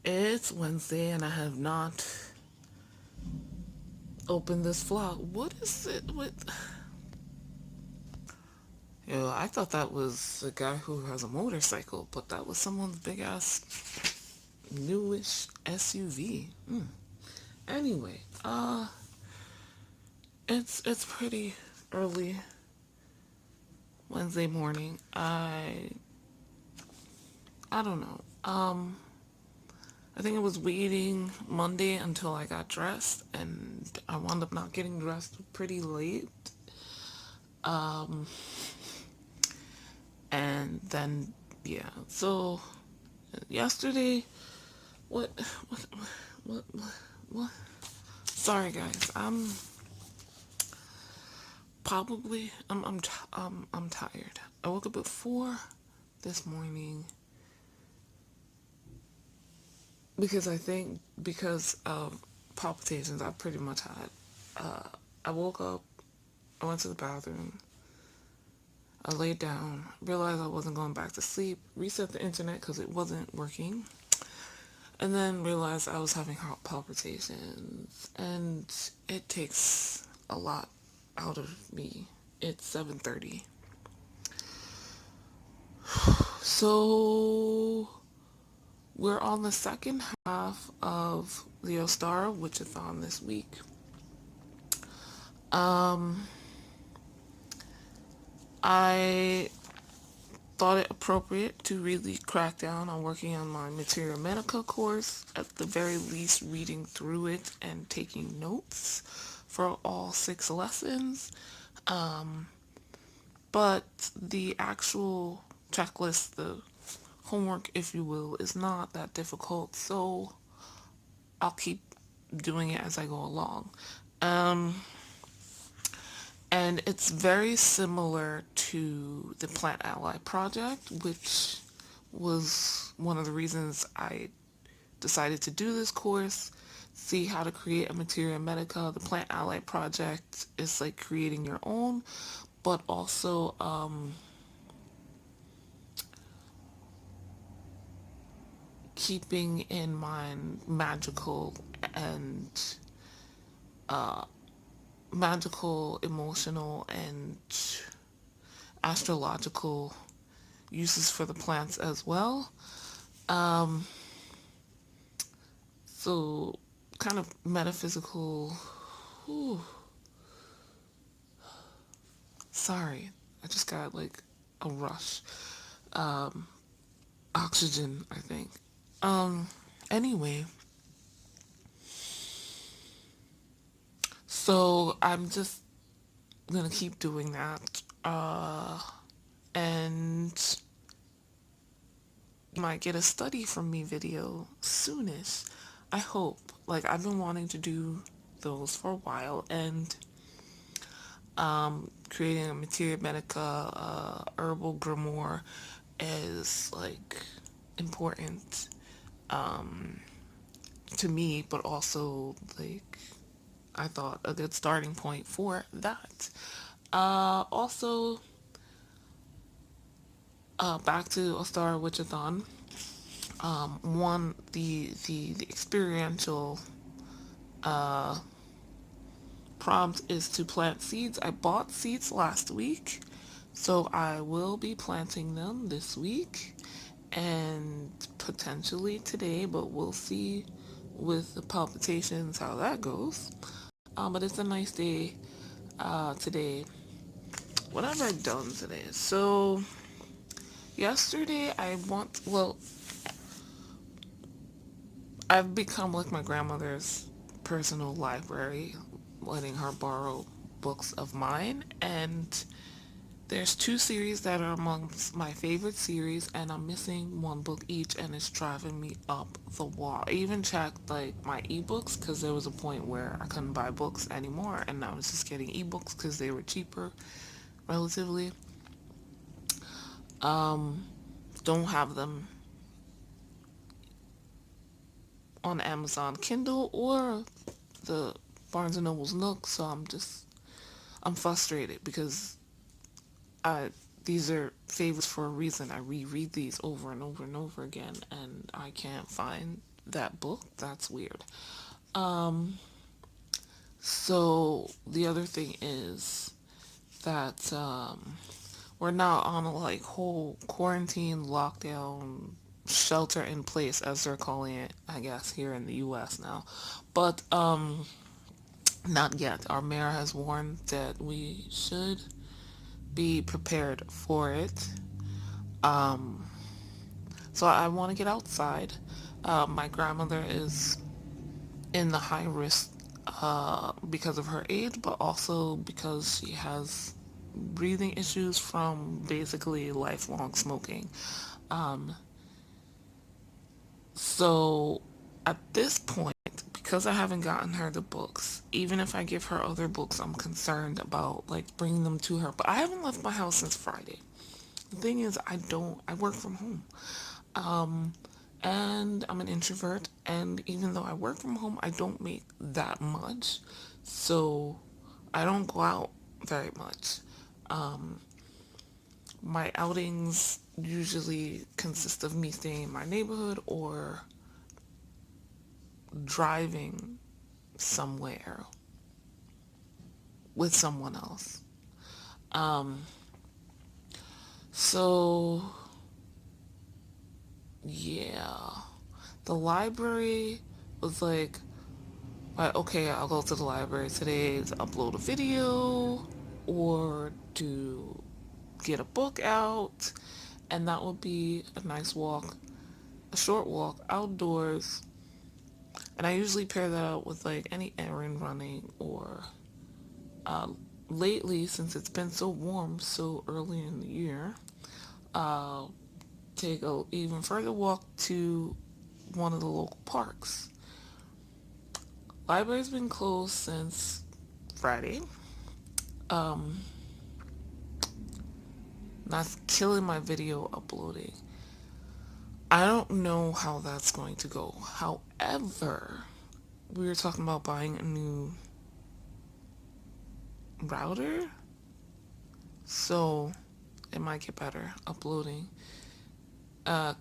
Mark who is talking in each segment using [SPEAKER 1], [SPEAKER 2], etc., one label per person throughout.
[SPEAKER 1] It's Wednesday and I have not opened this vlog. What is it with... Yo, I thought that was a guy who has a motorcycle, but that was someone's big ass newish SUV. Anyway, it's pretty early Wednesday morning. I don't know. I think I was waiting Monday until I got dressed, and I wound up not getting dressed pretty late. And then, yeah. So, yesterday, what, what, what, what? Sorry, guys. I'm tired. I woke up at 4 this morning because of palpitations I pretty much had. I woke up, I went to the bathroom, I laid down, realized I wasn't going back to sleep, reset the internet because it wasn't working, and then realized I was having heart palpitations, and it takes a lot out of me. It's 7:30. So we're on the second half of the Ostara Witchathon this week. I thought it appropriate to really crack down on working on my Materia Medica course, at the very least reading through it and taking notes for all 6 lessons. But the actual checklist, the homework, if you will, is not that difficult, so I'll keep doing it as I go along. And it's very similar to the Plant Ally project, which was one of the reasons I decided to do this course, see how to create a Materia Medica. The Plant Ally project is like creating your own, but also keeping in mind and magical, emotional, and astrological uses for the plants as well. So kind of metaphysical. Whew, sorry, I just got like a rush. Oxygen, I think. Anyway, so I'm just gonna keep doing that. And you might get a study from me video soonish. I hope. Like, I've been wanting to do those for a while, and creating a Materia Medica herbal grimoire is like important to me, but also like I thought a good starting point for that. Also, back to A Star Witchathon. One, the experiential prompt is to plant seeds. I bought seeds last week, so I will be planting them this week and potentially today, but we'll see with the palpitations how that goes. But it's a nice day today. What have I done today? So yesterday I've become like my grandmother's personal library, letting her borrow books of mine, and there's 2 series that are amongst my favorite series, and I'm missing 1 book each, and it's driving me up the wall. I even checked like my ebooks because there was a point where I couldn't buy books anymore, and I was just getting ebooks because they were cheaper relatively. Don't have them on Amazon Kindle or the Barnes and Noble's Nook, so I'm frustrated because these are favorites for a reason. I reread these over and over and over again, and I can't find that book. That's weird. Um, so the other thing is that we're now on a like whole quarantine lockdown shelter in place as they're calling it, I guess, here in the US now. But not yet. Our mayor has warned that we should be prepared for it. Um so I want to get outside. My grandmother is in the high risk because of her age, but also because she has breathing issues from basically lifelong smoking. Um, so at this point, because I haven't gotten her the books, even if I give her other books, I'm concerned about like bringing them to her. But I haven't left my house since Friday. The thing is, I work from home. Um, and I'm an introvert, and even though I work from home, I don't make that much. So I don't go out very much. Um, my outings usually consist of me staying in my neighborhood or driving somewhere with someone else. Um, so yeah, the library was like, okay, I'll go to the library today to upload a video or to get a book out, and that would be a nice walk, a short walk outdoors. And I usually pair that out with like any errand running or uh, lately, since it's been so warm so early in the year, uh, take a even further walk to one of the local parks. Library's been closed since Friday. Um, that's killing my video uploading. I don't know how that's going to go. However, we were talking about buying a new router, so it might get better uploading. Uh,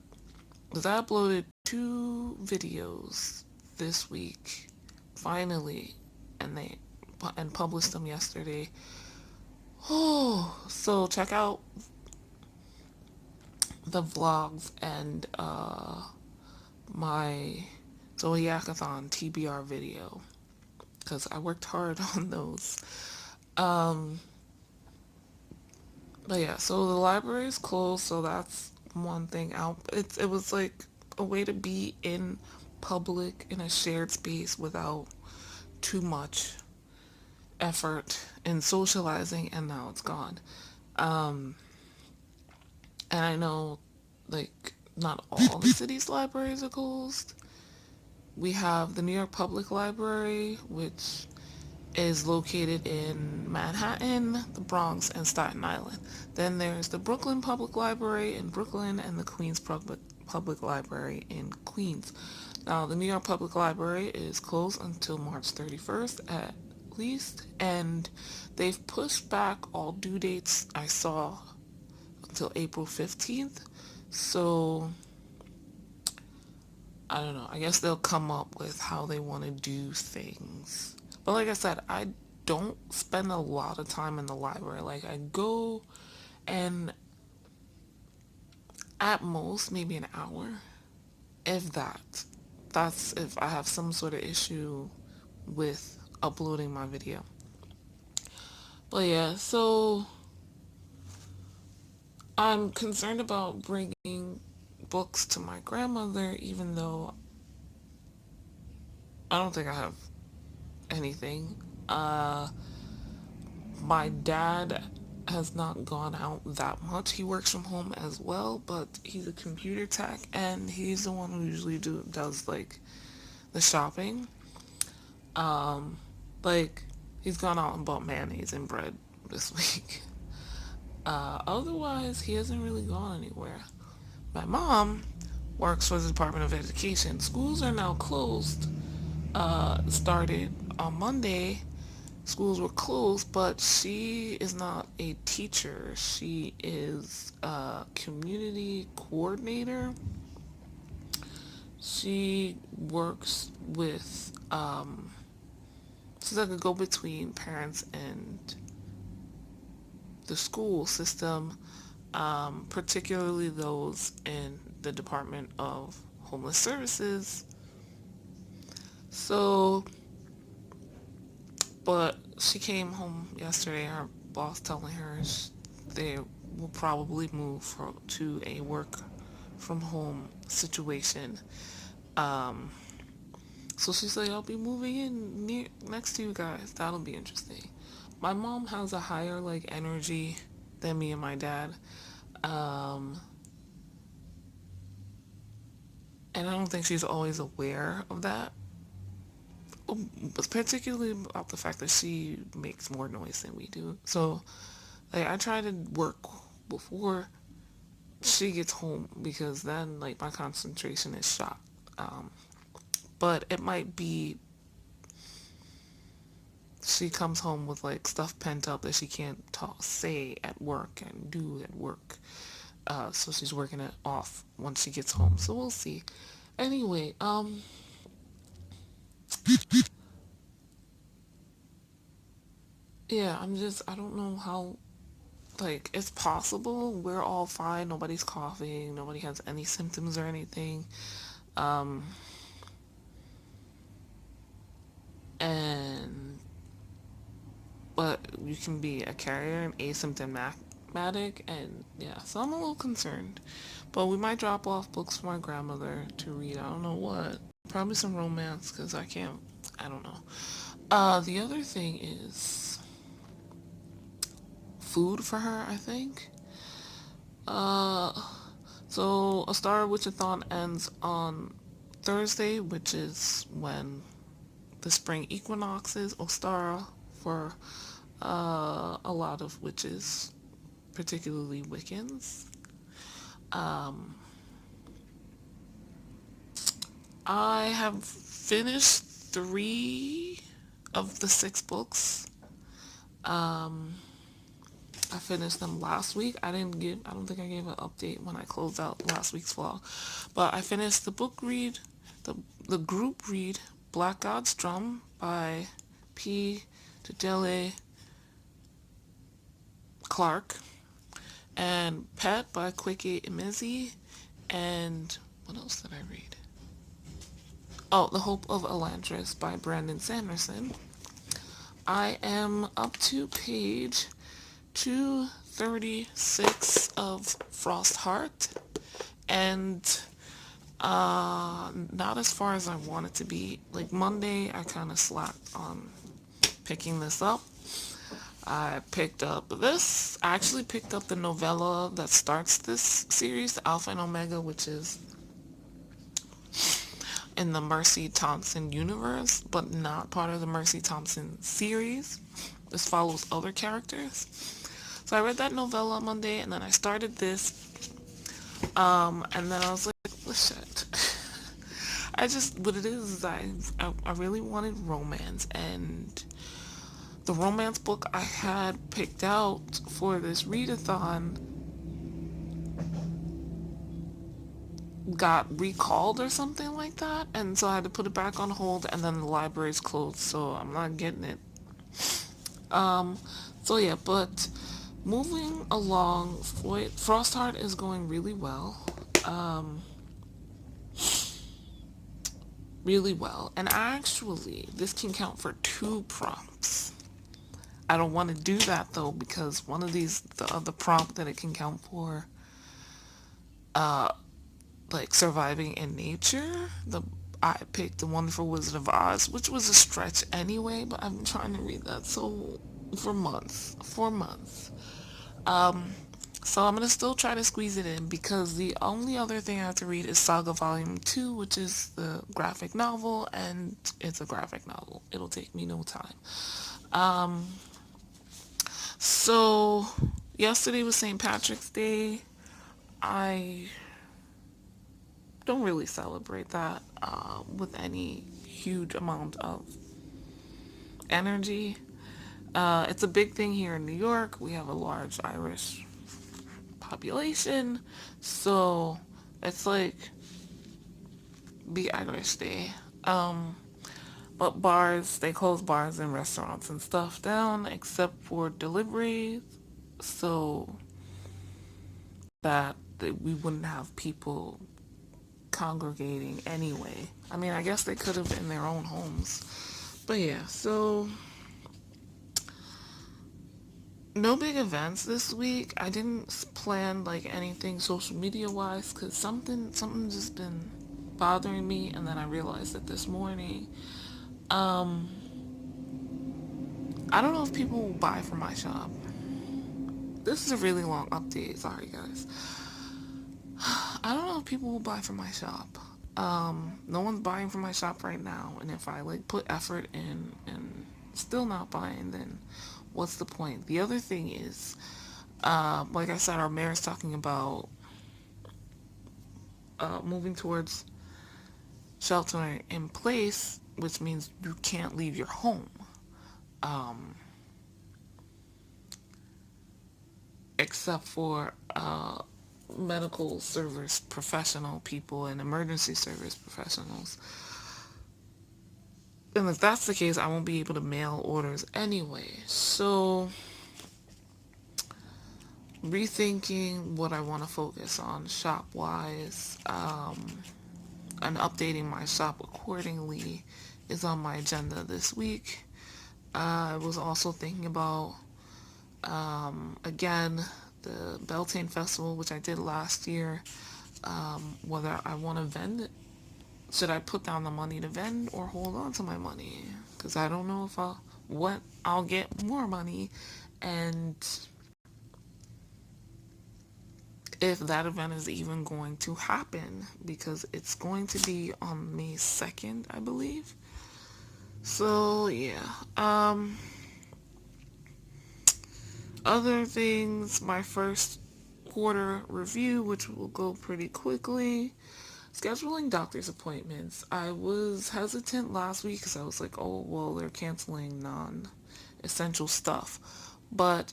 [SPEAKER 1] because I uploaded 2 videos this week, finally, and published them yesterday. Oh, so check out the vlogs and my Zodiacathon TBR video because I worked hard on those. Um, but yeah, so the library is closed, so that's one thing out. It was like a way to be in public in a shared space without too much effort in socializing, and now it's gone. Um, and I know like not all the city's libraries are closed. We have the New York Public Library, which is located in Manhattan, the Bronx, and Staten Island. Then there's the Brooklyn Public Library in Brooklyn and the Queens Public Library in Queens. Now, the New York Public Library is closed until March 31st at least, and they've pushed back all due dates I saw until April 15th. So I don't know. I guess they'll come up with how they want to do things. But like I said, I don't spend a lot of time in the library. Like I go and at most maybe an hour, if that. That's if I have some sort of issue with uploading my video. But yeah, so I'm concerned about bringing books to my grandmother, even though I don't think I have anything. My dad has not gone out that much. He works from home as well, but he's a computer tech and he's the one who usually does like the shopping. Um, like he's gone out and bought mayonnaise and bread this week. Otherwise, he hasn't really gone anywhere. My mom works for the Department of Education. Schools are now closed. Started on Monday. Schools were closed, but she is not a teacher. She is a community coordinator. She works with, she's like a go-between parents and the school system, particularly those in the Department of Homeless Services. So, but she came home yesterday, her boss telling her they will probably move to a work from home situation. Um, so she's like, I'll be moving in next to you guys. That'll be interesting. My mom has a higher like energy than me and my dad. Um, and I don't think she's always aware of that. But particularly about the fact that she makes more noise than we do. So, like, I try to work before she gets home because then, like, my concentration is shot. Um, but it might be she comes home with like stuff pent up that she can't say at work and do at work. So she's working it off once she gets home. So we'll see. Anyway, yeah, I don't know how, like, it's possible. We're all fine. Nobody's coughing. Nobody has any symptoms or anything. Um, and, but you can be a carrier and asymptomatic, and yeah, so I'm a little concerned. But we might drop off books for my grandmother to read. I don't know what. Probably some romance, because I don't know. The other thing is food for her, I think. Uh, so A Star Witchathon ends on Thursday, which is when the spring equinox is Ostara for a lot of witches, particularly Wiccans. Um, I have finished 3 of the 6 books. Um, I finished them last week. I don't think I gave an update when I closed out last week's vlog. But I finished the book read, the, the group read, Black God's Drum by P. Dudele Clark, and Pet by Kweke Emezi, and what else did I read? Oh, The Hope of Elantris by Brandon Sanderson. I am up to page 236 of Frost Heart, and not as far as I want it to be. Like Monday, I kind of slacked on picking this up. I picked up this. I actually picked up the novella that starts this series, the Alpha and Omega, which is in the Mercy Thompson universe, but not part of the Mercy Thompson series. This follows other characters. So I read that novella on Monday, and then I started this, and then I was like, oh, shit. What it is I really wanted romance, and the romance book I had picked out for this readathon got recalled or something like that, and so I had to put it back on hold, and then the library's closed, so I'm not getting it. Um, so yeah, but moving along, Frostheart is going really well. Um, really well. And actually, this can count for 2 prompts. I don't want to do that though, because one of these, the other prompt that it can count for, like surviving in nature, I picked The Wonderful Wizard of Oz, which was a stretch anyway, but I've been trying to read that for months, 4 months. Um, so I'm gonna still try to squeeze it in, because the only other thing I have to read is Saga Volume 2, which is the graphic novel, and it's a graphic novel. It'll take me no time. Um, so yesterday was St. Patrick's Day. I don't really celebrate that with any huge amount of energy. It's a big thing here in New York. We have a large Irish population, so it's like be Irish Day. Um, but bars, they close bars and restaurants and stuff down except for deliveries, so that we wouldn't have people congregating anyway. I mean, I guess they could have in their own homes. But yeah, so no big events this week. I didn't plan like anything social media wise because something just been bothering me, and then I realized that this morning. Um, I don't know if people will buy from my shop. This is a really long update. Sorry, guys. I don't know if people will buy from my shop. No one's buying from my shop right now, and if I like put effort in and still not buying, then what's the point? The other thing is, like I said, our mayor is talking about moving towards shelter in place, which means you can't leave your home, um, except for medical service professional people and emergency service professionals. And if that's the case, I won't be able to mail orders anyway. So, rethinking what I want to focus on shop wise, and updating my shop accordingly is on my agenda this week. I was also thinking about, again, the Beltane Festival, which I did last year, whether I want to vend it. Should I put down the money to vend or hold on to my money? Because I don't know if I'll get more money, and if that event is even going to happen, because it's going to be on May 2nd, I believe. So yeah. Other things, my first quarter review, which will go pretty quickly. Scheduling doctor's appointments. I was hesitant last week because I was like, oh, well, they're canceling non-essential stuff. But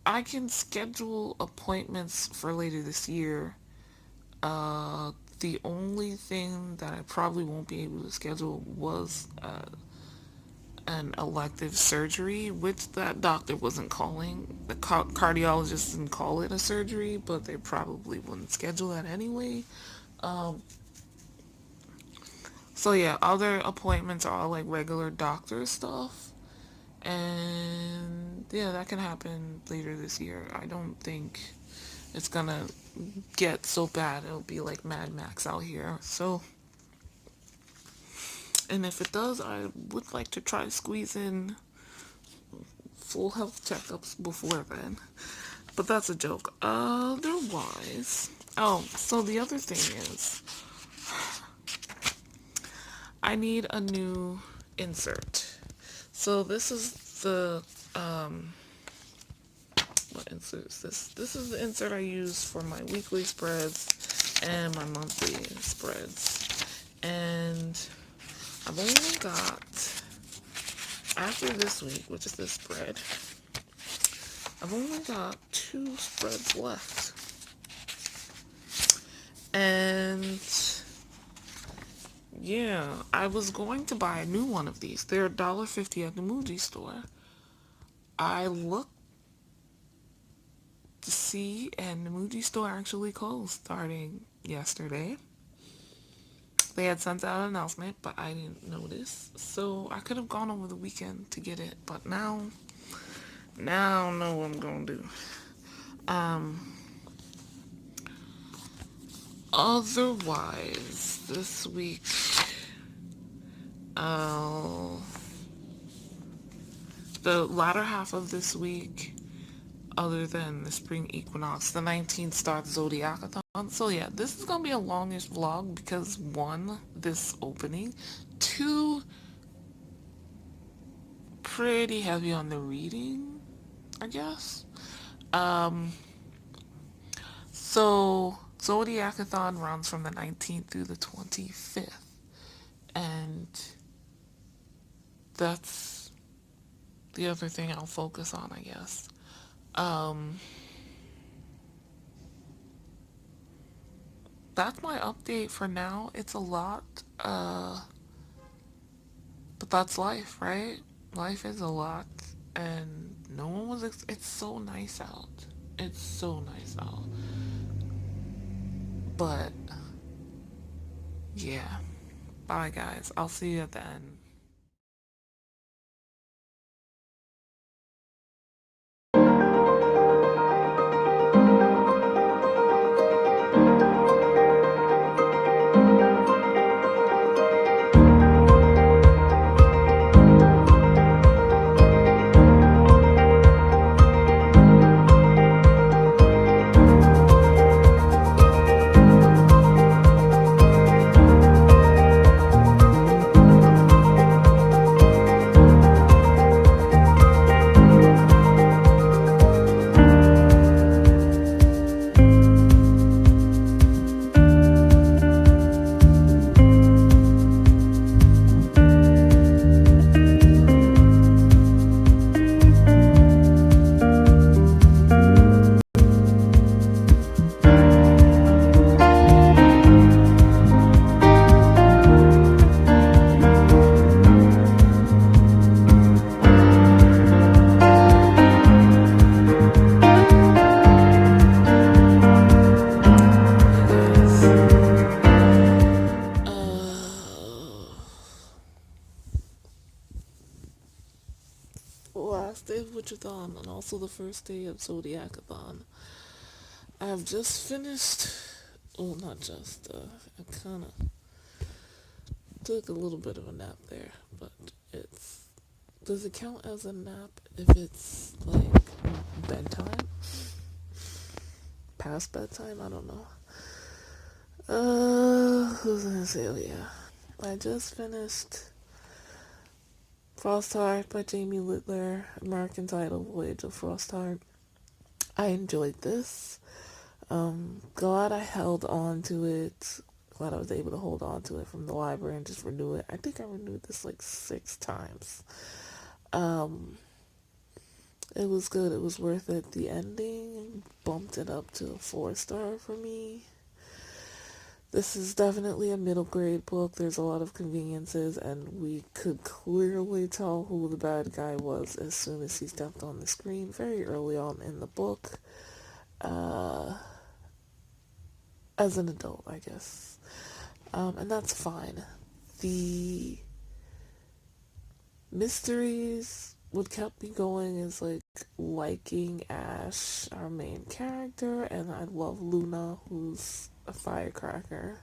[SPEAKER 1] I can schedule appointments for later this year. The only thing that I probably won't be able to schedule was an elective surgery, which that doctor wasn't calling. The cardiologist didn't call it a surgery, but they probably wouldn't schedule that anyway. Um, so yeah, other appointments are all like regular doctor stuff. And yeah, that can happen later this year. I don't think it's gonna get so bad. It'll be like Mad Max out here. So, and if it does, I would like to try to squeeze in full health checkups before then. But that's a joke. Otherwise, oh, so the other thing is, I need a new insert. So this is the what insert is this? This is the insert I use for my weekly spreads and my monthly spreads. And I've only got, after this week, which is this spread, I've only got 2 spreads left. And yeah, I was going to buy a new one of these. They're $1.50 at the Muji store. I looked to see, and the Muji store actually closed starting yesterday. They had sent out an announcement, but I didn't notice. So I could have gone over the weekend to get it, but now I don't know what I'm gonna do. Otherwise, this week, uh, the latter half of this week, other than the spring equinox, the 19th starts Zodiacathon. So yeah, this is gonna be a longish vlog because 1, this opening, 2, pretty heavy on the reading, I guess. Um, so Zodiacathon runs from the 19th through the 25th, and that's the other thing I'll focus on, I guess. Um, that's my update for now. It's a lot, but that's life, right? Life is a lot, and no one was. It's so nice out. It's so nice out. But yeah, bye guys. I'll see you at the end. Last day of Witchathon and also the first day of Zodiacathon. I've just finished. Well, not just. I kind of took a little bit of a nap there, but it's. Does it count as a nap if it's like bedtime? Past bedtime? I don't know. Who's gonna say? Oh yeah, I just finished Frostheart by Jamie Littler, American title, Voyage of Frostheart. I enjoyed this. Glad I held on to it. Glad I was able to hold on to it from the library and just renew it. I think I renewed this like 6 times. Um, it was good. It was worth it. The ending bumped it up to a 4 star for me. This is definitely a middle grade book. There's a lot of conveniences, and we could clearly tell who the bad guy was as soon as he stepped on the screen very early on in the book. As an adult, I guess. And that's fine. The mysteries, what kept me going is like liking Ash, our main character, and I love Luna, who's a firecracker.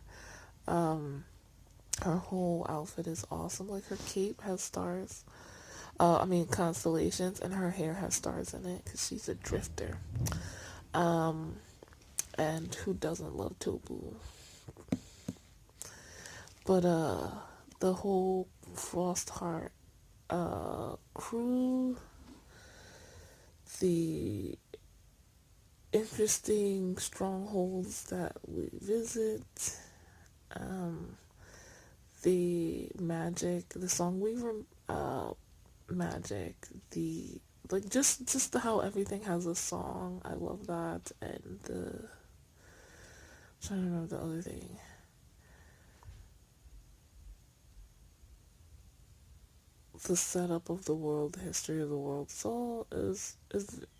[SPEAKER 1] Her whole outfit is awesome. Like her cape has stars. I mean constellations, and her hair has stars in it because she's a drifter. Um, and who doesn't love Tobu? But the whole Frostheart crew, the interesting strongholds that we visit, um, the magic, the Songweaver magic, the like just how everything has a song. I love that, and the I'm trying to remember the other thing. The setup of the world, the history of the world, it's all is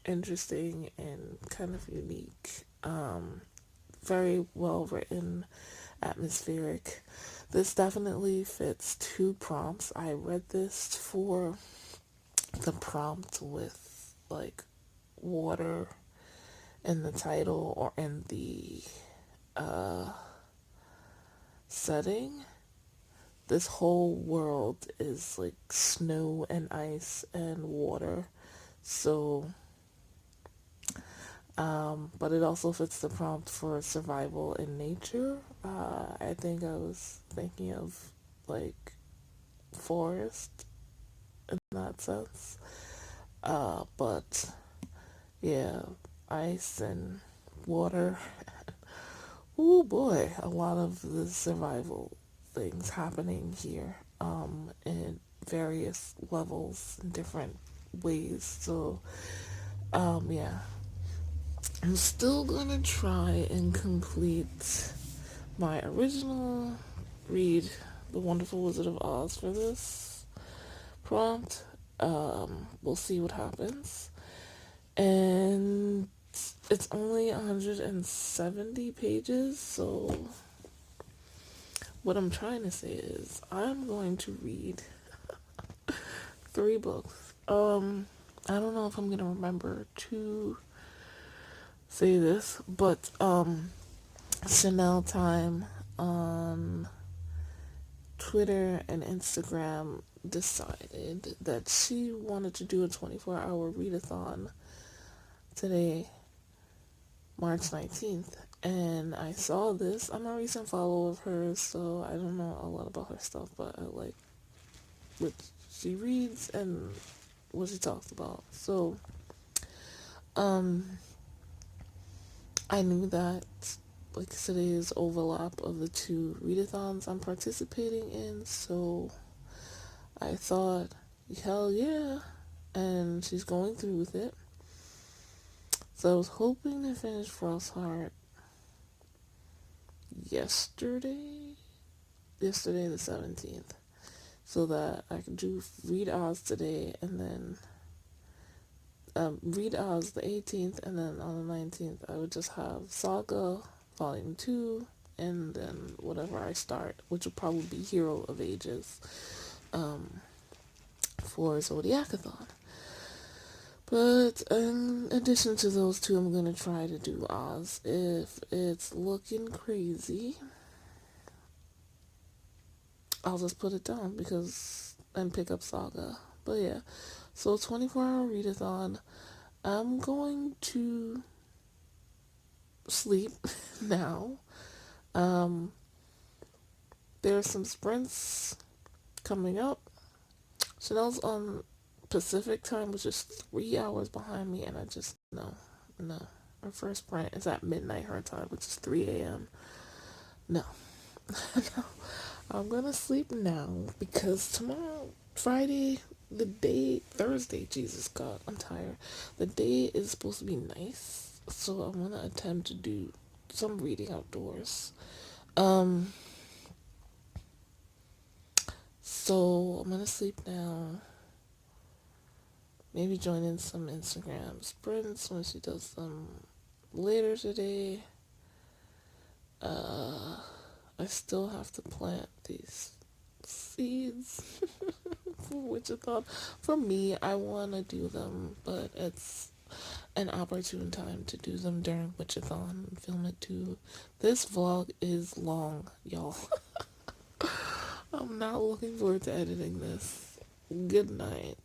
[SPEAKER 1] interesting and kind of unique. Very well written, atmospheric. This definitely fits 2 prompts. I read this for the prompt with like water in the title or in the uh, setting. This whole world is like snow and ice and water. So, but it also fits the prompt for survival in nature. I think I was thinking of like forest in that sense. But yeah, ice and water. Oh boy, a lot of the survival things happening here in various levels in different ways. So yeah, I'm still gonna try and complete my original read, The Wonderful Wizard of Oz, for this prompt. We'll see what happens. And it's only 170 pages, so what I'm trying to say is I'm going to read 3 books. I don't know if I'm gonna remember to say this, but Chanel Time on Twitter and Instagram decided that she wanted to do a 24-hour readathon today, March 19th. And I saw this. I'm a recent follower of hers, so I don't know a lot about her stuff, but I like what she reads and what she talks about. So, I knew that like today's overlap of the 2 readathons I'm participating in, so I thought, hell yeah, and she's going through with it. So I was hoping to finish Frostheart yesterday the 17th, so that I could read Oz today, and then read Oz the 18th, and then on the 19th I would just have Saga Volume 2, and then whatever I start, which will probably be Hero of Ages, for Zodiacathon. But in addition to those 2, I'm going to try to do Oz. If it's looking crazy, I'll just put it down and pick up Saga. But yeah, so 24-hour readathon. I'm going to sleep now. There's some sprints coming up. Chanel's on Pacific time, which is 3 hours behind me, and I just, no. Her first sprint is at midnight her time, which is 3 a.m. No. No. I'm gonna sleep now, because tomorrow, Friday, Thursday, Jesus God, I'm tired. The day is supposed to be nice, so I'm gonna attempt to do some reading outdoors. So I'm gonna sleep now. Maybe join in some Instagram sprints when she does them later today. I still have to plant these seeds for Witchathon. For me, I want to do them, but it's an opportune time to do them during Witchathon and film it too. This vlog is long, y'all. I'm not looking forward to editing this. Good night.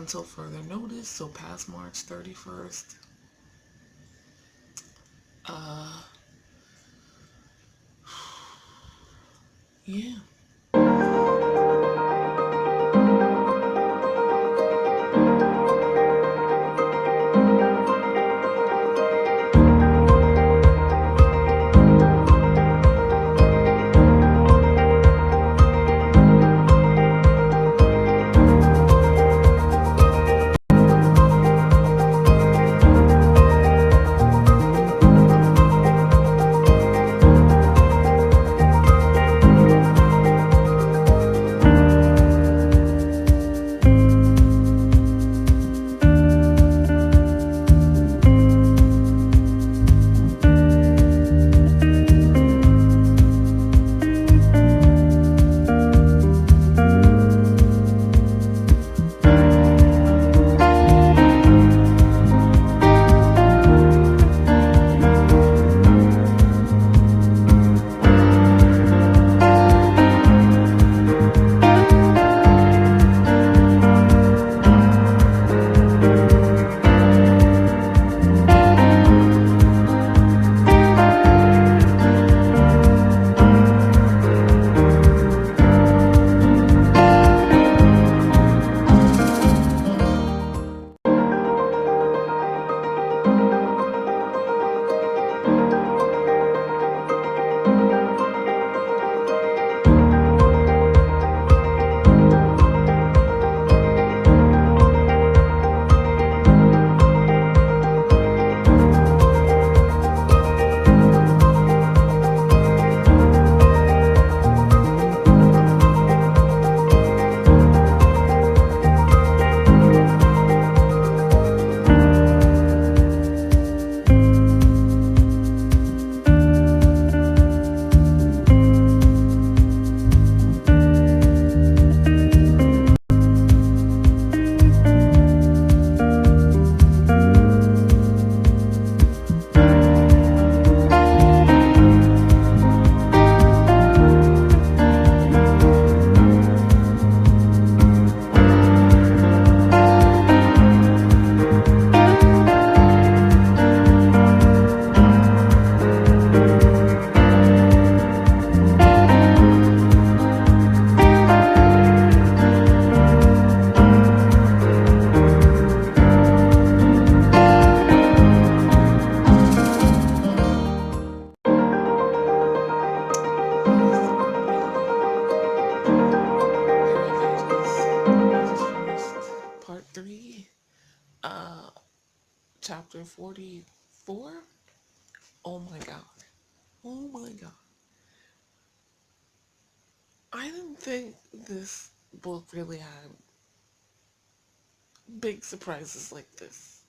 [SPEAKER 1] until further notice, so past March 31st. Uh, yeah. Part 3, uh, chapter 44. Oh my god. Oh my god. I didn't think this book really had big surprises like this.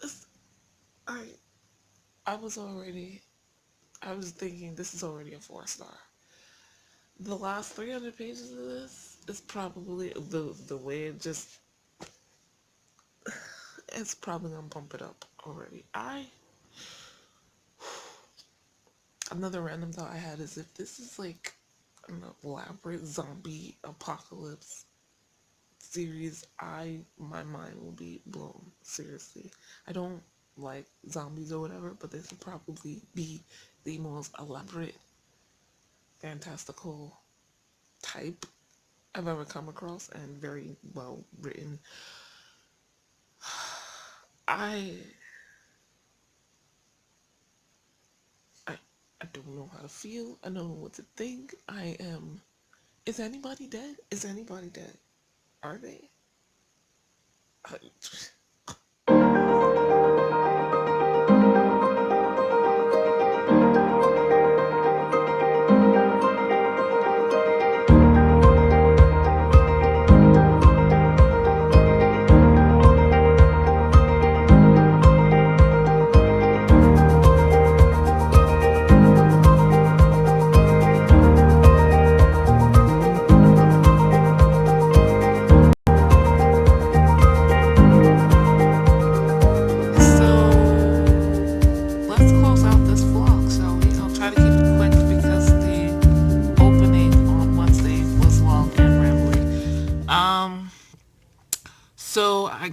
[SPEAKER 1] This I I was already I was thinking this is already a 4-star. The last 300 pages of this is probably the way it just it's probably gonna pump it up already. Another random thought I had is if this is like an elaborate zombie apocalypse series, my mind will be blown. Seriously. I don't like zombies or whatever, but this would probably be the most elaborate, fantastical type I've ever come across, and very well written. I I don't know how to feel. I don't know what to think. Is anybody dead? Is anybody dead? Are they?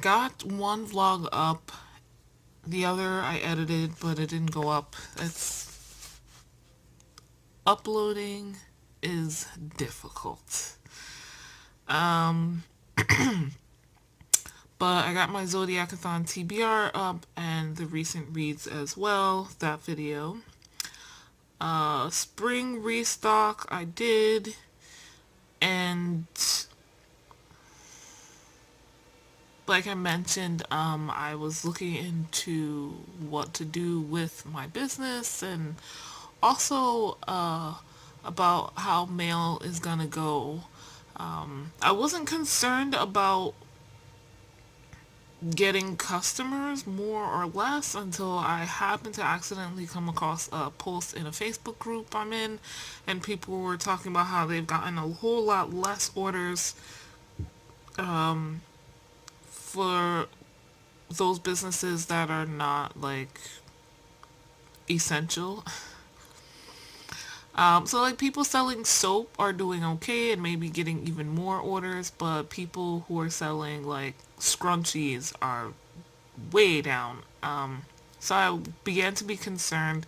[SPEAKER 1] got one vlog up. The other I edited, but it didn't go up. It's uploading is difficult. Um, but I got my Zodiacathon TBR up and the recent reads as well, that video. Spring restock I did, and like I mentioned, I was looking into what to do with my business, and also about how mail is gonna go. I wasn't concerned about getting customers more or less until I happened to accidentally come across a post in a Facebook group I'm in, and people were talking about how they've gotten a whole lot less orders for those businesses that are not like essential. So like people selling soap are doing okay and maybe getting even more orders, but people who are selling like scrunchies are way down. So I began to be concerned.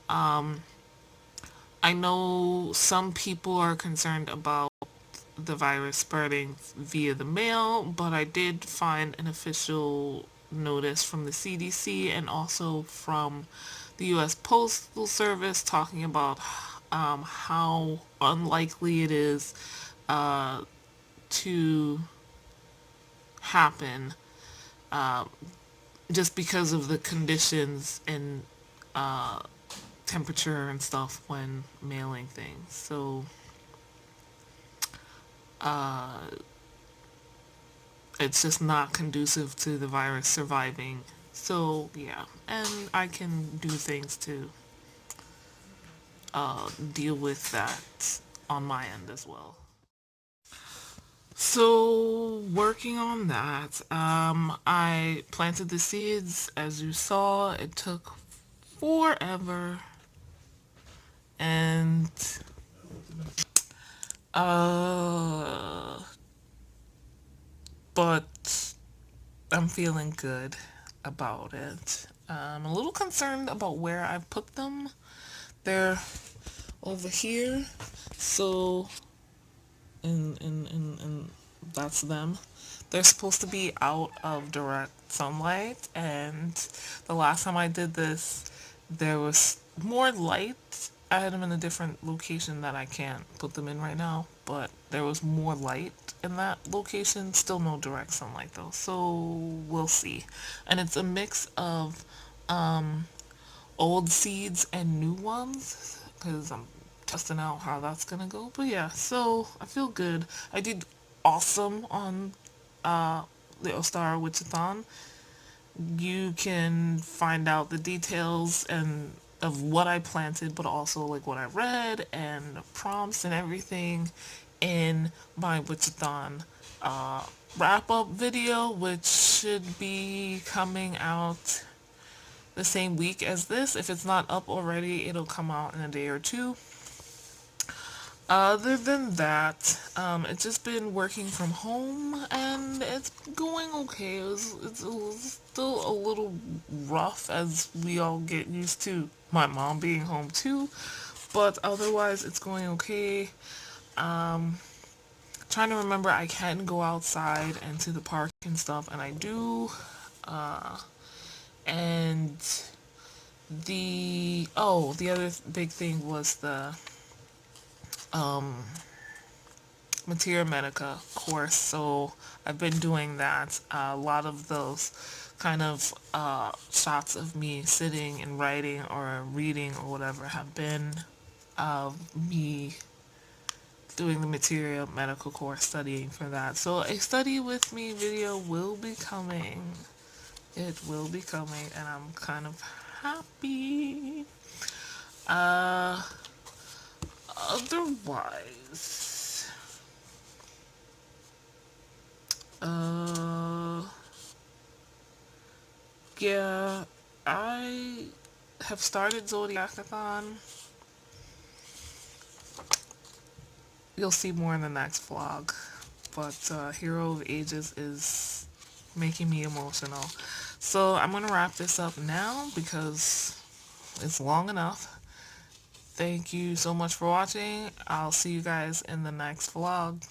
[SPEAKER 1] I know some people are concerned about the virus spreading via the mail, but I did find an official notice from the CDC and also from the U.S. Postal Service talking about how unlikely it is to happen just because of the conditions and temperature and stuff when mailing things. So it's just not conducive to the virus surviving. So yeah, and I can do things to deal with that on my end as well. So working on that, I planted the seeds. As you saw, it took forever, and uh, but I'm feeling good about it. I'm a little concerned about where I put them. They're over here, so and that's them. They're supposed to be out of direct sunlight, and the last time I did this, there was more light. I had them in a different location that I can't put them in right now, but there was more light in that location. Still no direct sunlight though, so we'll see. And it's a mix of old seeds and new ones because I'm testing out how that's gonna go. But yeah, so I feel good. I did awesome on the Ostar Witchathon. You can find out the details and of what I planted, but also like what I read and prompts and everything in my Witchathon wrap up video, which should be coming out the same week as this. If it's not up already, it'll come out in a day or two. Other than that, it's just been working from home and it's going okay. It's still a little rough as we all get used to my mom being home too, but otherwise it's going okay. Trying to remember, I can go outside and to the park and stuff, and I do. And the other big thing was the Materia Medica course, so I've been doing that. A lot of those kind of shots of me sitting and writing or reading or whatever have been of me doing the Materia Medical course, studying for that. So a study with me video will be coming. It will be coming, and I'm kind of happy. Otherwise, yeah, I have started Zodiacathon. You'll see more in the next vlog, but Hero of Ages is making me emotional. So I'm going to wrap this up now because it's long enough. Thank you so much for watching. I'll see you guys in the next vlog.